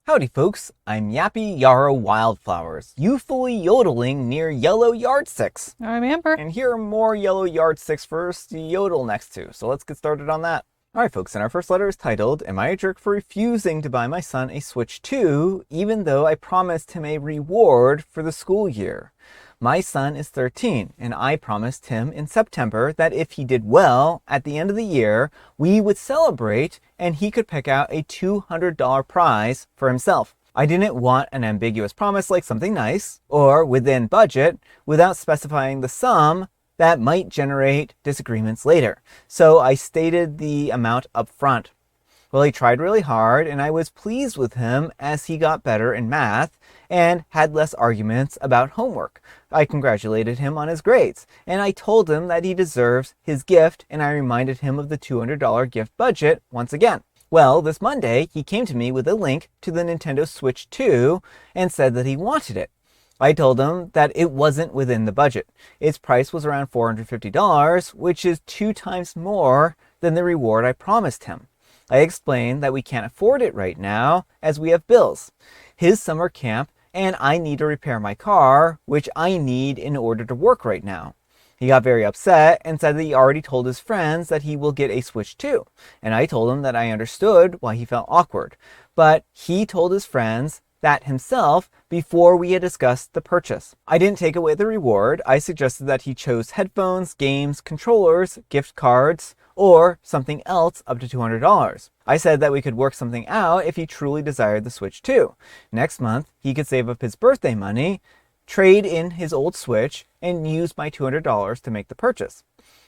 Howdy folks, I'm Yappy Yarrow Wildflowers, youthfully yodeling near yellow yardsticks. I'm Amber. And here are more yellow yardsticks for us to yodel next to, so let's get started on that. Alright folks, and our first letter is titled, Am I a jerk for refusing to buy my son a Switch 2, even though I promised him a reward for the school year? My son is 13, and I promised him in September that if he did well at the end of the year, we would celebrate and he could pick out a $200 prize for himself. I didn't want an ambiguous promise like something nice, or within budget, without specifying the sum that might generate disagreements later. So I stated the amount up front. Well, he tried really hard, and I was pleased with him as he got better in math and had less arguments about homework. I congratulated him on his grades, and I told him that he deserves his gift, and I reminded him of the $200 gift budget once again. Well, this Monday, he came to me with a link to the Nintendo Switch 2 and said that he wanted it. I told him that it wasn't within the budget. Its price was around $450, which is 2 times more than the reward I promised him. I explained that we can't afford it right now as we have bills, his summer camp, and I need to repair my car, which I need in order to work right now. He got very upset and said that he already told his friends that he will get a Switch 2, and I told him that I understood why he felt awkward, but he told his friends that himself before we had discussed the purchase. I didn't take away the reward. I suggested that he chose headphones, games, controllers, gift cards, or something else up to $200. I said that we could work something out if he truly desired the Switch 2. Next month, he could save up his birthday money, trade in his old Switch, and use my $200 to make the purchase.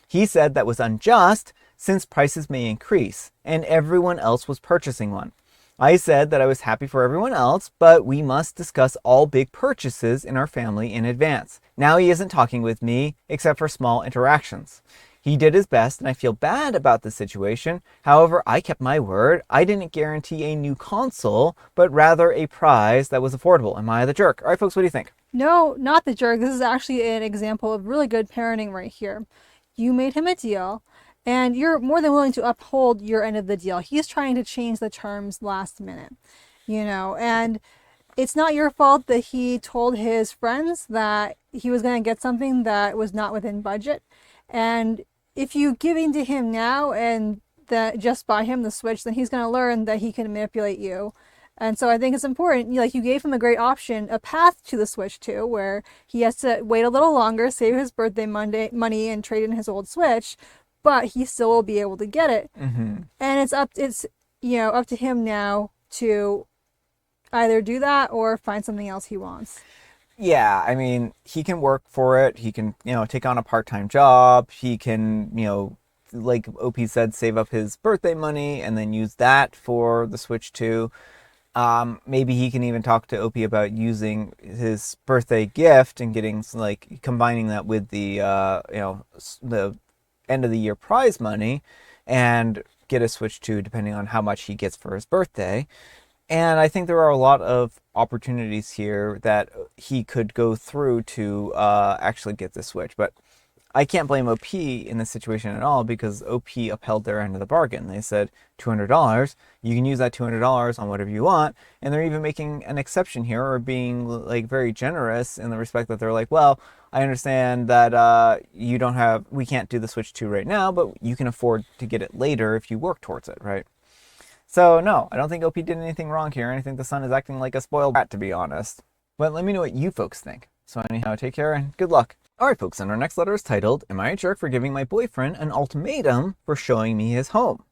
He said that was unjust since prices may increase, and everyone else was purchasing one. I said that I was happy for everyone else, but we must discuss all big purchases in our family in advance. Now he isn't talking with me, except for small interactions. He did his best, and I feel bad about the situation. However, I kept my word. I didn't guarantee a new console, but rather a prize that was affordable. Am I the jerk? All right, folks, what do you think? No, not the jerk. This is actually an example of really good parenting right here. You made him a deal, and you're more than willing to uphold your end of the deal. He's trying to change the terms last minute, and it's not your fault that he told his friends that he was going to get something that was not within budget. And if you give in to him now and that just buy him the Switch, then he's going to learn that he can manipulate you. And so I think it's important, like you gave him a great option, a path to the Switch 2, where he has to wait a little longer, save his birthday money and trade in his old Switch, but he still will be able to get it. Mm-hmm. And it's up to him now to either do that or find something else he wants. Yeah, I mean, he can work for it. He can, take on a part-time job. He can, like OP said, save up his birthday money and then use that for the Switch 2. Maybe he can even talk to OP about using his birthday gift and getting, combining that with the, the end of the year prize money and get a Switch 2 depending on how much he gets for his birthday. And I think there are a lot of opportunities here that he could go through to actually get the Switch. But I can't blame OP in this situation at all because OP upheld their end of the bargain. They said $200, you can use that $200 on whatever you want. And they're even making an exception here or being very generous in the respect that they're like, well, I understand that we can't do the Switch 2 right now, but you can afford to get it later if you work towards it, right? So no, I don't think OP did anything wrong here, and I think the son is acting like a spoiled brat, to be honest. But let me know what you folks think. So anyhow, take care and good luck. Alright folks, and our next letter is titled, Am I a jerk for giving my boyfriend an ultimatum for showing me his home?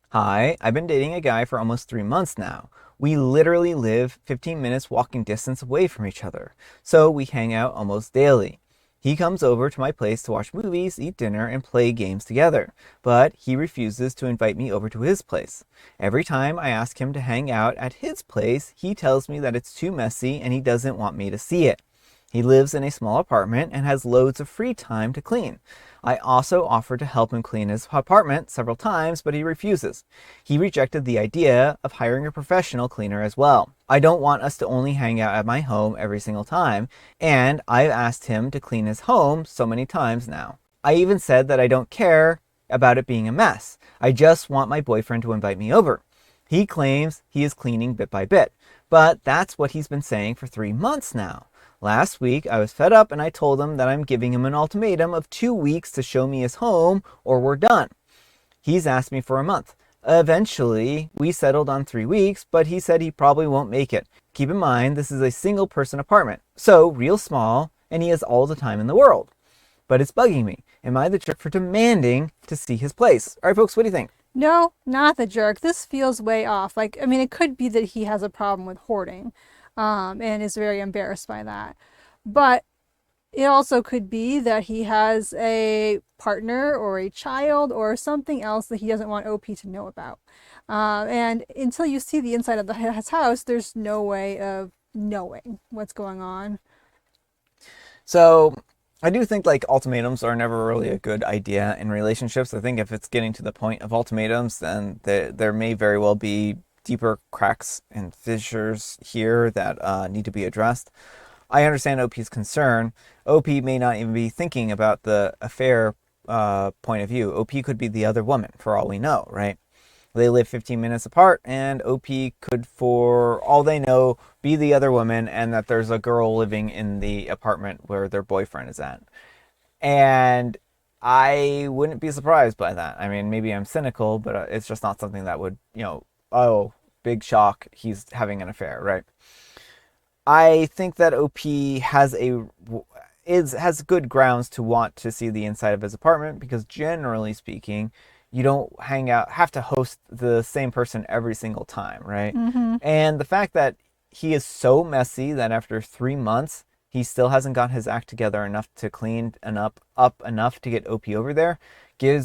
Hi, I've been dating a guy for almost 3 months now. We literally live 15 minutes walking distance away from each other, so we hang out almost daily. He comes over to my place to watch movies, eat dinner, and play games together, but he refuses to invite me over to his place. Every time I ask him to hang out at his place, he tells me that it's too messy and he doesn't want me to see it. He lives in a small apartment and has loads of free time to clean. I also offered to help him clean his apartment several times, but he refuses. He rejected the idea of hiring a professional cleaner as well. I don't want us to only hang out at my home every single time, and I've asked him to clean his home so many times now. I even said that I don't care about it being a mess. I just want my boyfriend to invite me over. He claims he is cleaning bit by bit, But that's what he's been saying for 3 months now. Last week, I was fed up and I told him that I'm giving him an ultimatum of 2 weeks to show me his home or we're done. He's asked me for a month. Eventually, we settled on 3 weeks, but he said he probably won't make it. Keep in mind, this is a single person apartment, so real small, and he has all the time in the world. But it's bugging me. Am I the jerk for demanding to see his place? All right, folks, what do you think? No, not the jerk. This feels way off. Like, I mean, it could be that he has a problem with hoarding, and is very embarrassed by that. But it also could be that he has a partner or a child or something else that he doesn't want OP to know about. And until you see the inside of his house, there's no way of knowing what's going on. So I do think like ultimatums are never really a good idea in relationships. I think if it's getting to the point of ultimatums, then there may very well be deeper cracks and fissures here that need to be addressed. I understand OP's concern. OP may not even be thinking about the affair point of view. OP could be the other woman for all we know, right? They live 15 minutes apart, and OP could, for all they know, be the other woman, and that there's a girl living in the apartment where their boyfriend is at. And I wouldn't be surprised by that. I mean, maybe I'm cynical, but it's just not something that would, oh, big shock, he's having an affair, right? I think that OP has good grounds to want to see the inside of his apartment because generally speaking, you don't have to host the same person every single time, right? Mm-hmm. And the fact that he is so messy that after 3 months, he still hasn't got his act together enough to clean up enough to get OP over there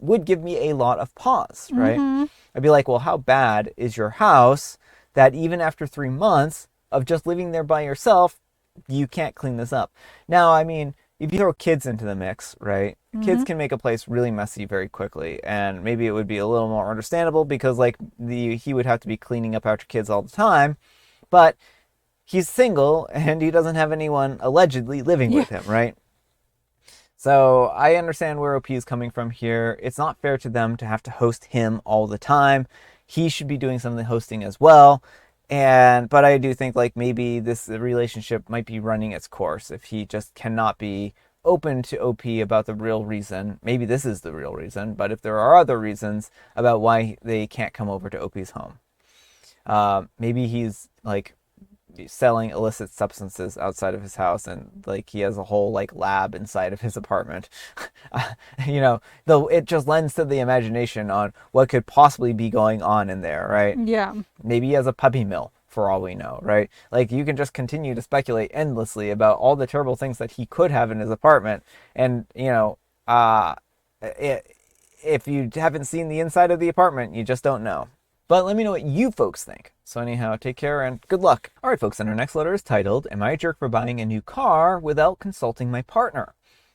would give me a lot of pause, right? Mm-hmm. I'd be like, well, how bad is your house that even after 3 months of just living there by yourself, you can't clean this up? Now, I mean, if you throw kids into the mix, right? Mm-hmm. Kids can make a place really messy very quickly, and maybe it would be a little more understandable because like he would have to be cleaning up after kids all the time, but he's single and he doesn't have anyone allegedly living with him, right? So I understand where OP is coming from here. It's not fair to them to have to host him all the time. He should be doing some of the hosting as well. But I do think like maybe this relationship might be running its course if he just cannot be open to OP about the real reason. Maybe this is the real reason, but if there are other reasons about why they can't come over to OP's home. Maybe he's like selling illicit substances outside of his house and like he has a whole like lab inside of his apartment. Though it just lends to the imagination on what could possibly be going on in there, right? Yeah. Maybe he has a puppy mill for all we know, right? Like you can just continue to speculate endlessly about all the terrible things that he could have in his apartment. And, if you haven't seen the inside of the apartment, you just don't know. But let me know what you folks think. So anyhow, take care and good luck. All right, folks, and our next letter is titled, Am I a Jerk for Buying a New Car Without Consulting My Partner?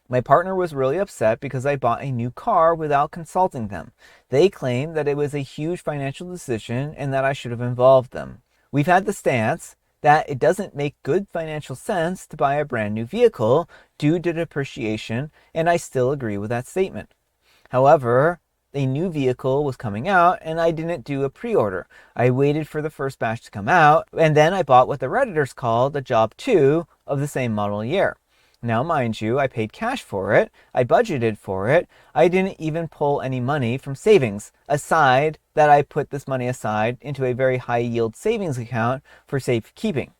My partner was really upset because I bought a new car without consulting them. They claim that it was a huge financial decision and that I should have involved them. We've had the stance that it doesn't make good financial sense to buy a brand new vehicle due to depreciation, and I still agree with that statement. However, a new vehicle was coming out and I didn't do a pre-order. I waited for the first batch to come out and then I bought what the Redditors called a job 2 of the same model year. Now, mind you, I paid cash for it. I budgeted for it. I didn't even pull any money from savings, aside that I put this money aside into a very high yield savings account for safekeeping.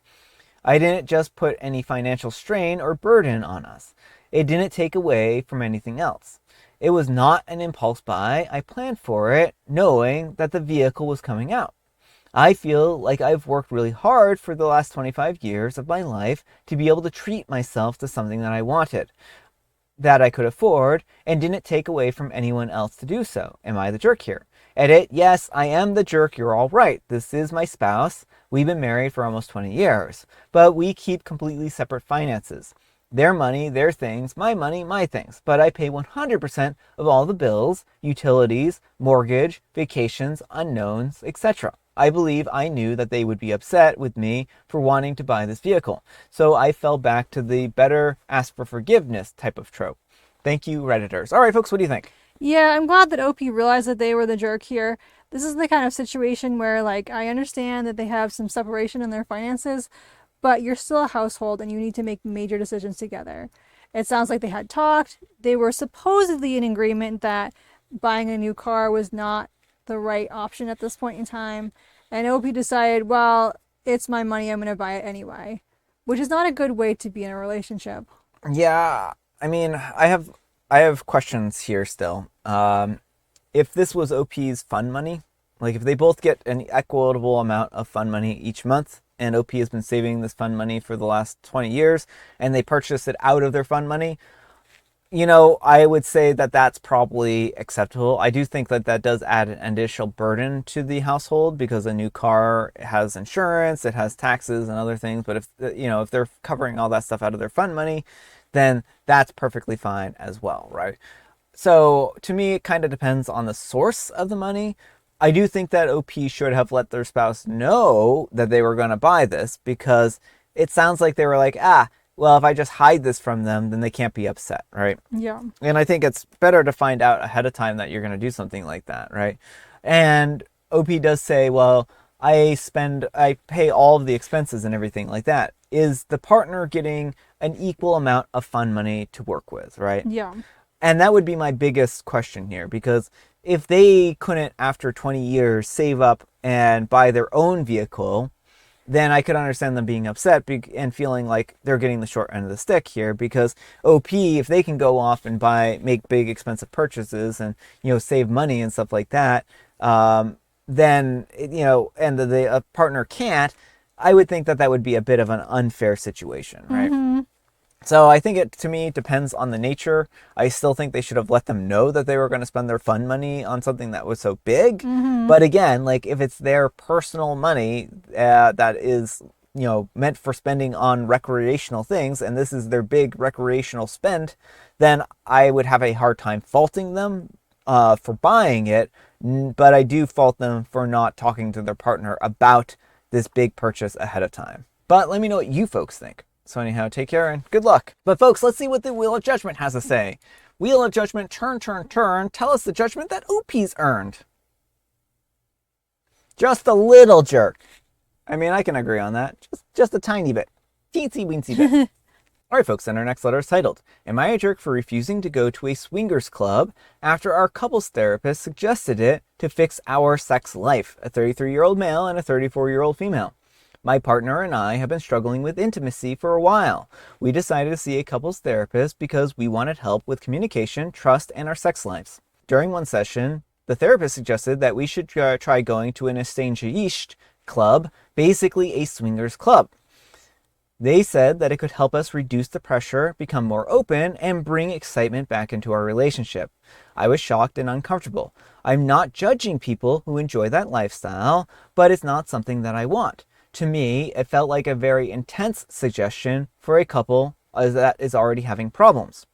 I didn't just put any financial strain or burden on us. It didn't take away from anything else. It was not an impulse buy. I planned for it, knowing that the vehicle was coming out. I feel like I've worked really hard for the last 25 years of my life to be able to treat myself to something that I wanted, that I could afford, and didn't take away from anyone else to do so. Am I the jerk here? Edit, yes, I am the jerk. You're all right. This is my spouse. We've been married for almost 20 years, but we keep completely separate finances. Their money, their things, my money, my things. But I pay 100% of all the bills, utilities, mortgage, vacations, unknowns, etc. I believe I knew that they would be upset with me for wanting to buy this vehicle. So I fell back to the better ask for forgiveness type of trope. Thank you, Redditors. All right, folks, what do you think? Yeah, I'm glad that OP realized that they were the jerk here. This is the kind of situation where, like, I understand that they have some separation in their finances, but you're still a household and you need to make major decisions together. It sounds like they had talked. They were supposedly in agreement that buying a new car was not the right option at this point in time. And OP decided, well, it's my money, I'm going to buy it anyway, which is not a good way to be in a relationship. Yeah, I mean, I have questions here still. If this was OP's fund money, like if they both get an equitable amount of fund money each month, and OP has been saving this fund money for the last 20 years, and they purchase it out of their fund money, I would say that that's probably acceptable. I do think that that does add an additional burden to the household because a new car has insurance, it has taxes and other things. But if they're covering all that stuff out of their fund money, then that's perfectly fine as well, right? So to me, it kind of depends on the source of the money. I do think that OP should have let their spouse know that they were going to buy this, because it sounds like they were like, well, if I just hide this from them, then they can't be upset, right? Yeah. And I think it's better to find out ahead of time that you're going to do something like that, right? And OP does say, well, I pay all of the expenses and everything like that. Is the partner getting an equal amount of fund money to work with, right? Yeah. And that would be my biggest question here, because if they couldn't, after 20 years, save up and buy their own vehicle, then I could understand them being upset and feeling like they're getting the short end of the stick here, because OP, if they can go off and make big expensive purchases and, save money and stuff like that, then, and the partner can't, I would think that that would be a bit of an unfair situation, right? Mm-hmm. So I think to me, depends on the nature. I still think they should have let them know that they were going to spend their fund money on something that was so big. Mm-hmm. But again, like if it's their personal money that is, meant for spending on recreational things, and this is their big recreational spend, then I would have a hard time faulting them for buying it. But I do fault them for not talking to their partner about this big purchase ahead of time. But let me know what you folks think. So anyhow, take care and good luck. But folks, let's see what the Wheel of Judgment has to say. Wheel of Judgment, turn, turn, turn. Tell us the judgment that OP's earned. Just a little jerk. I mean, I can agree on that. Just a tiny bit. Teensy weensy bit. All right, folks, and our next letter is titled, Am I a Jerk for Refusing to Go to a Swingers Club After Our Couples Therapist Suggested It to Fix Our Sex Life? A 33-year-old male and a 34-year-old female. My partner and I have been struggling with intimacy for a while. We decided to see a couples therapist because we wanted help with communication, trust, and our sex lives. During one session, the therapist suggested that we should try going to an estranged club, basically a swingers club. They said that it could help us reduce the pressure, become more open, and bring excitement back into our relationship. I was shocked and uncomfortable. I'm not judging people who enjoy that lifestyle, but it's not something that I want. To me, it felt like a very intense suggestion for a couple that is already having problems.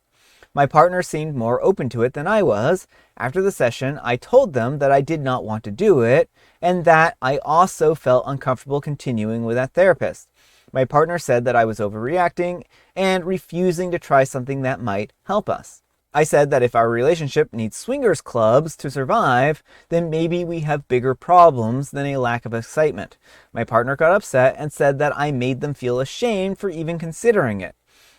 My partner seemed more open to it than I was. After the session, I told them that I did not want to do it, and that I also felt uncomfortable continuing with that therapist. My partner said that I was overreacting and refusing to try something that might help us. I said that if our relationship needs swingers clubs to survive, then maybe we have bigger problems than a lack of excitement. My partner got upset and said that I made them feel ashamed for even considering it.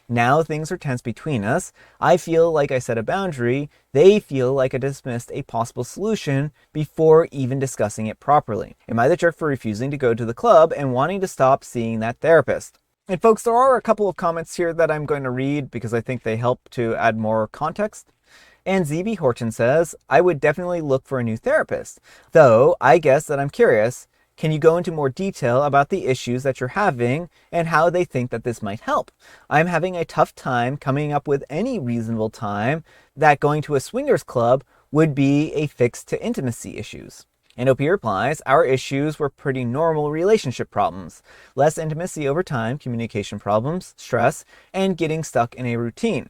Now things are tense between us. I feel like I set a boundary. They feel like I dismissed a possible solution before even discussing it properly. Am I the jerk for refusing to go to the club and wanting to stop seeing that therapist? And folks, there are a couple of comments here that I'm going to read because I think they help to add more context. And ZB Horton says, I would definitely look for a new therapist. Though, I guess that I'm curious, can you go into more detail about the issues that you're having and how they think that this might help? I'm having a tough time coming up with any reasonable time that going to a swingers club would be a fix to intimacy issues. And OP replies, our issues were pretty normal relationship problems. Less intimacy over time, communication problems, stress, and getting stuck in a routine.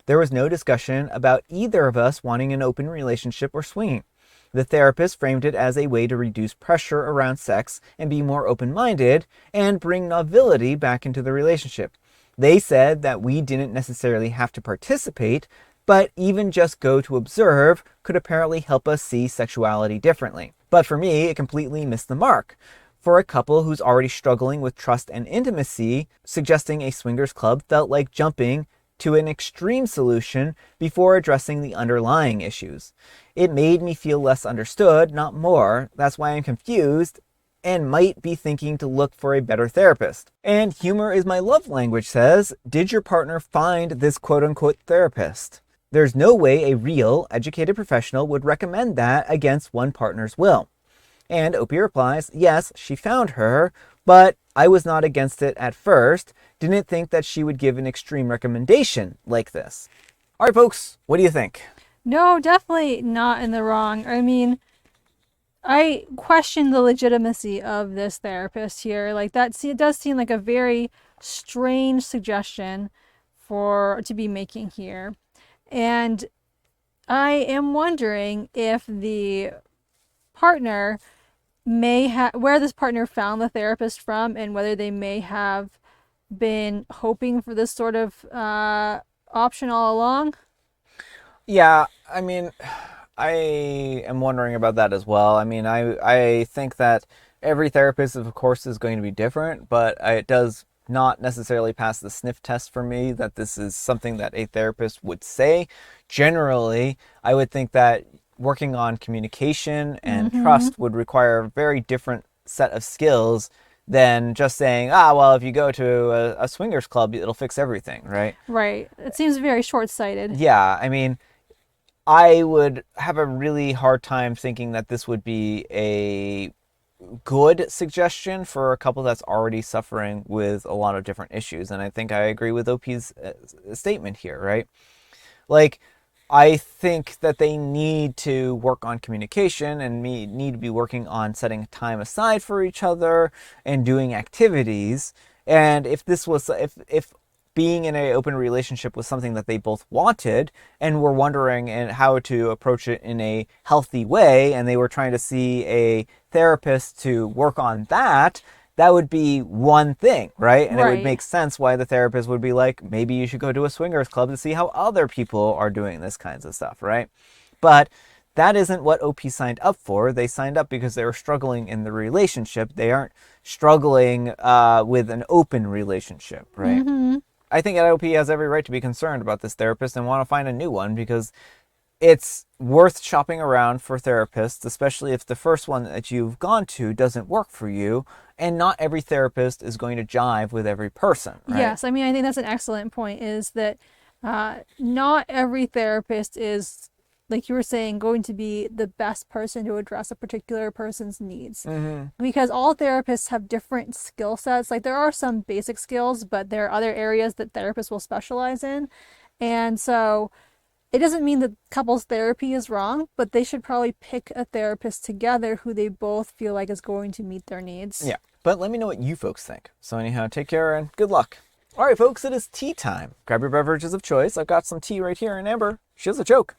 There was no discussion about either of us wanting an open relationship or swinging. The therapist framed it as a way to reduce pressure around sex and be more open-minded and bring novelty back into the relationship. They said that we didn't necessarily have to participate, but even just go to observe could apparently help us see sexuality differently. But for me, it completely missed the mark. For a couple who's already struggling with trust and intimacy, suggesting a swingers club felt like jumping to an extreme solution before addressing the underlying issues. It made me feel less understood, not more. That's why I'm confused and might be thinking to look for a better therapist. And humor is my love language says, did your partner find this quote-unquote therapist? There's no way a real, educated professional would recommend that against one partner's will. And Opie replies, yes, she found her, but I was not against it at first. Didn't think that she would give an extreme recommendation like this. All right, folks, what do you think? No, definitely not in the wrong. I mean, I question the legitimacy of this therapist here. Like it does seem like a very strange suggestion to be making here. And I am wondering if the partner where this partner found the therapist from, and whether they may have been hoping for this sort of option all along. Yeah, I mean, I am wondering about that as well. I mean, I think that every therapist, of course, is going to be different, but it does not necessarily pass the sniff test for me that this is something that a therapist would say. Generally, I would think that working on communication and trust would require a very different set of skills than just saying, well, if you go to a swingers club, it'll fix everything, right? Right. It seems very short-sighted. Yeah, I mean, I would have a really hard time thinking that this would be a good suggestion for a couple that's already suffering with a lot of different issues. And I think I agree with OP's statement here, right? Like, I think that they need to work on communication and need to be working on setting time aside for each other and doing activities. And if being in an open relationship was something that they both wanted and were wondering how to approach it in a healthy way, and they were trying to see a therapist to work on that, that would be one thing, right? And it would make sense why the therapist would be like, maybe you should go to a swingers club to see how other people are doing this kinds of stuff, right? But that isn't what OP signed up for. They signed up because they were struggling in the relationship. They aren't struggling with an open relationship, right? I think OP has every right to be concerned about this therapist and want to find a new one, because it's worth shopping around for therapists, especially if the first one that you've gone to doesn't work for you. And not every therapist is going to jive with every person, right? Yes, I mean, I think that's an excellent point, is that not every therapist is, like you were saying, going to be the best person to address a particular person's needs. Because all therapists have different skill sets. Like, there are some basic skills, but there are other areas that therapists will specialize in. And so it doesn't mean that couples therapy is wrong, but they should probably pick a therapist together who they both feel like is going to meet their needs. Yeah, but let me know what you folks think. So anyhow, take care and good luck. All right, folks, it is tea time. Grab your beverages of choice. I've got some tea right here, and Amber, she has a joke.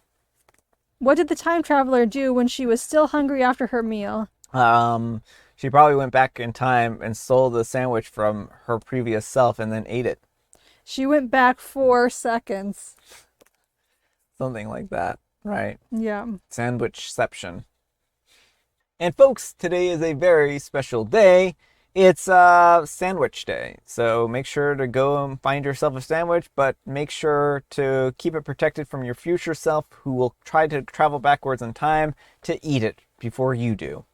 What did the time traveler do when she was still hungry after her meal? She probably went back in time and stole the sandwich from her previous self and then ate it. She went back 4 seconds. Something like that, right? Yeah. Sandwichception. And folks, today is a very special day. It's sandwich day. So make sure to go and find yourself a sandwich, but make sure to keep it protected from your future self, who will try to travel backwards in time to eat it before you do.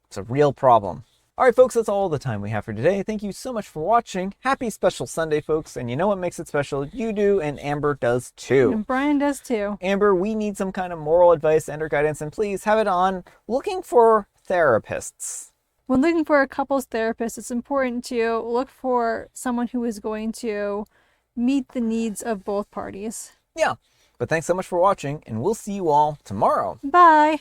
It's a real problem. All right, folks, that's all the time we have for today. Thank you so much for watching. Happy Special Sunday, folks. And you know what makes it special? You do, and Amber does too. And Brian does too. Amber, we need some kind of moral advice and or guidance, and please have it on looking for therapists. When looking for a couples therapist, it's important to look for someone who is going to meet the needs of both parties. Yeah, but thanks so much for watching, and we'll see you all tomorrow. Bye.